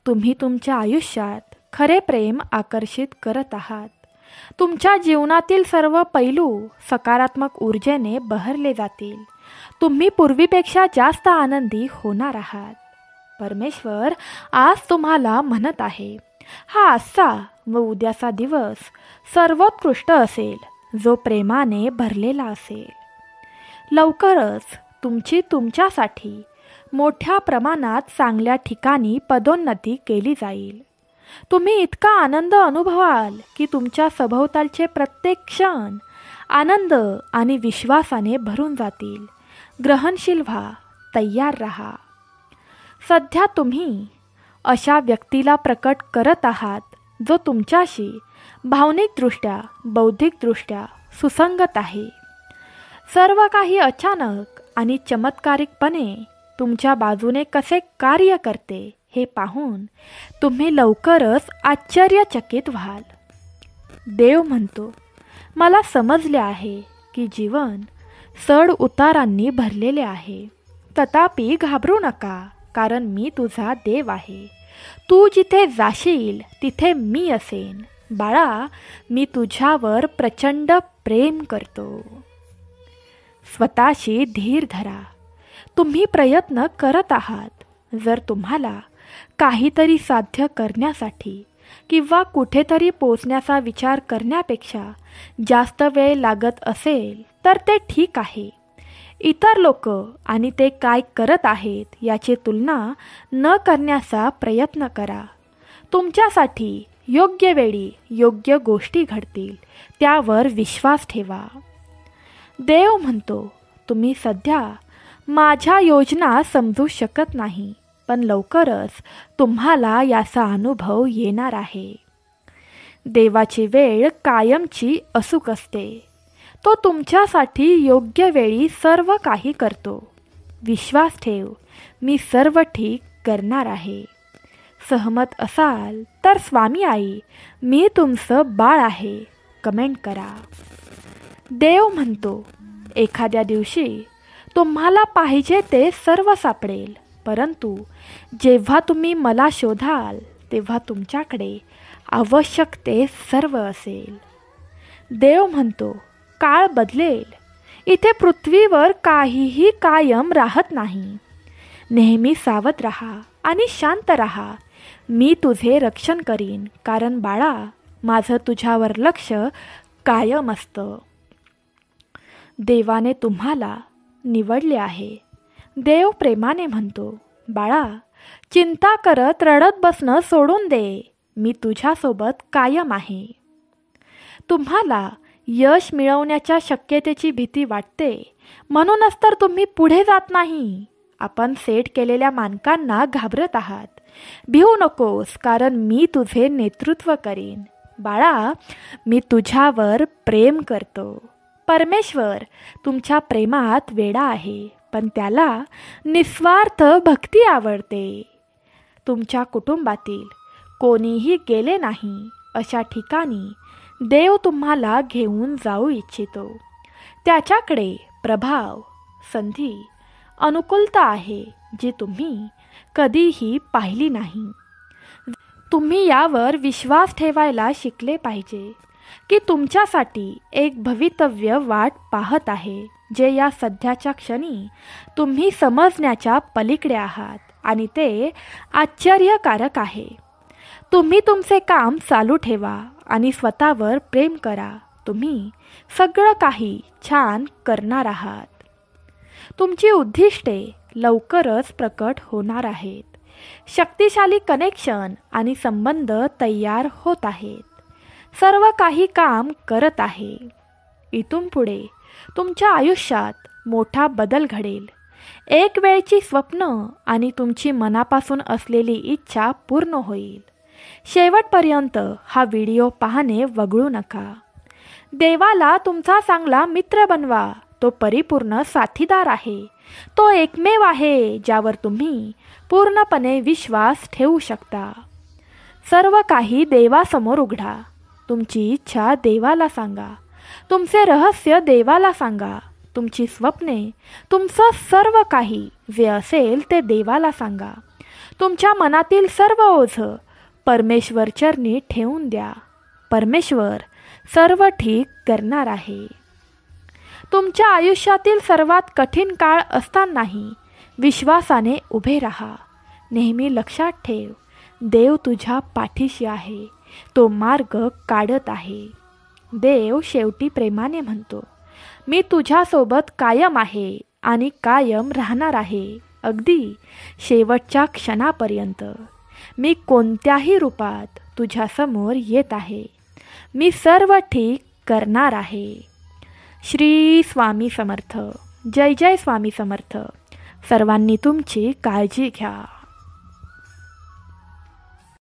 तुम्ही तुमच्या आयुष्यात खरे प्रेम आकर्षित करत आहात. तुमच्या जीवनातील सर्व पैलू सकारात्मक ऊर्जेने बहरले जातील. तुम्ही पूर्वीपेक्षा जास्त आनंदी होणार आहात. परमेश्वर आज तुम्हाला म्हणत आहे, हा आजचा व उद्याचा दिवस सर्वोत्कृष्ट असेल, जो प्रेमाने भरलेला असेल. लवकरच तुमची तुमच्यासाठी मोठ्या प्रमाणात चांगल्या ठिकाणी पदोन्नती केली जाईल. तुम्ही इतका आनंद अनुभवाल की तुमच्या सभोवतालचे प्रत्येक क्षण आनंद आणि विश्वासाने भरून जातील. ग्रहणशील व्हा, तयार रहा. सध्या तुम्ही अशा व्यक्तीला प्रकट करत आहात जो तुमच्याशी भावनिकदृष्ट्या बौद्धिकदृष्ट्या सुसंगत आहे. सर्व काही अचानक आणि चमत्कारिकपणे तुमच्या बाजूने कसे कार्य करते हे पाहून तुम्ही लवकरच आश्चर्यचकित व्हाल. देव म्हणतो, मला समजले आहे की जीवन चढ उतारांनी भरलेले आहे. तथापि घाबरू नका, कारण मी तुझा देव आहे. तू जिथे जाशील तिथे मी असेन. बाळा, मी तुझ्यावर प्रचंड प्रेम करतो. स्वतःशी धीर धरा. तुम्ही प्रयत्न करत आहात. जर तुम्हाला काहीतरी साध्य करण्यासाठी किंवा कुठेतरी पोचण्याचा विचार करण्यापेक्षा जास्त वेळ लागत असेल तर ते ठीक आहे. इतर लोक आणि ते काय करत आहेत याची तुलना न करण्याचा प्रयत्न करा. तुमच्यासाठी योग्य वेळी योग्य गोष्टी घडतील, त्यावर विश्वास ठेवा. देव म्हणतो, तुम्ही सध्या माझ्या योजना समजू शकत नाही, पण लवकरच तुम्हाला याचा अनुभव येणार आहे. देवाची वेळ कायमची अचूक असते. तो तुमच्यासाठी योग्य वेळी सर्व काही करतो. विश्वास ठेव, मी सर्व ठीक करणार आहे. सहमत असाल तर स्वामी आई, मी तुमचं बाळ आहे, कमेंट करा. देव म्हणतो, एखाद्या दिवशी तुम्हाला पाहिजे ते सर्व सापडेल, परंतु जेव्हा तुम्ही मला शोधाल तेव्हा तुमच्याकडे आवश्यक ते सर्व असेल. देव म्हणतो, काळ बदलेल. इथे पृथ्वीवर काहीही कायम राहत नाही. नेहमी सावध राहा आणि शांत राहा. मी तुझे रक्षण करीन, कारण बाळा, माझं तुझ्यावर लक्ष कायम असतं. देवाने तुम्हाला निवडले आहे. देव प्रेमाने म्हणतो, बाळा, चिंता करत रडत बसणं सोडून दे. मी तुझ्यासोबत कायम आहे. तुम्हाला यश मिळवण्याच्या शक्यतेची भीती वाटते, म्हणूनच तर तुम्ही पुढे जात नाही. आपण सेट केलेल्या मानकांना घाबरत आहात. भिवू नकोस, कारण मी तुझे नेतृत्व करीन. बाळा, मी तुझ्यावर प्रेम करतो. परमेश्वर तुमच्या प्रेमात वेडा आहे, पण त्याला निस्वार्थ भक्ती आवडते. तुमच्या कुटुंबातील कोणीही गेले नाही अशा ठिकाणी देव तुम्हाला घेऊन जाऊ इच्छितो. त्याच्याकडे प्रभाव, संधी, अनुकूलता आहे जी तुम्ही कधीही पाहिली नाही. तुम्ही यावर विश्वास ठेवायला शिकले पाहिजे की तुमच्यासाठी एक भवितव्य वाट पाहत आहे, जे या सध्याच्या क्षणी तुम्ही समजण्याच्या पलीकडे आहात, आणि ते आश्चर्यकारक आहे. तुम्ही तुमचे काम चालू ठेवा आणि स्वतःवर प्रेम करा. तुम्ही सगळं काही छान करणार आहात. तुमची उद्दिष्टे लवकरच प्रकट होणार आहेत. शक्तिशाली कनेक्शन आणि संबंध तयार होत आहेत. सर्व काही काम करत आहे. इथून पुढे तुमच्या आयुष्यात मोठा बदल घडेल. एक वेळची स्वप्न आणि तुमची मनापासून असलेली इच्छा पूर्ण होईल. शेवटपर्यंत हा व्हिडिओ पाहणे वगळू नका. देवाला तुमचा चांगला मित्र बनवा. तो परिपूर्ण साथीदार आहे. तो एकमेव आहे ज्यावर तुम्ही पूर्णपणे विश्वास ठेवू शकता. सर्व काही देवासमोर उघडा. तुमची इच्छा देवाला सांगा. तुमचे रहस्य देवाला सांगा. तुमची स्वप्ने, तुमचं सर्व काही जे असेल ते देवाला सांगा. तुमच्या मनातील सर्व ओझं परमेश्वर चरणी ठेवून द्या. परमेश्वर सर्व ठीक करणार आहे. तुमच्या आयुष्यातील सर्वात कठीण काळ असतानाही विश्वासाने उभे राहा. नेहमी लक्षात ठेव, देव तुझ्या पाठीशी आहे. तो मार्ग काढत आहे. देव शेवटी प्रेमाने म्हणतो, मी तुझ्यासोबत कायम आहे आणि कायम राहणार आहे, अगदी शेवटच्या क्षणापर्यंत. मी कोणत्याही रूपात तुझ्यासमोर येत आहे. मी सर्व ठीक करणार आहे. श्री स्वामी समर्थ. जय जय स्वामी समर्थ. सर्वांनी तुमची काळजी घ्या.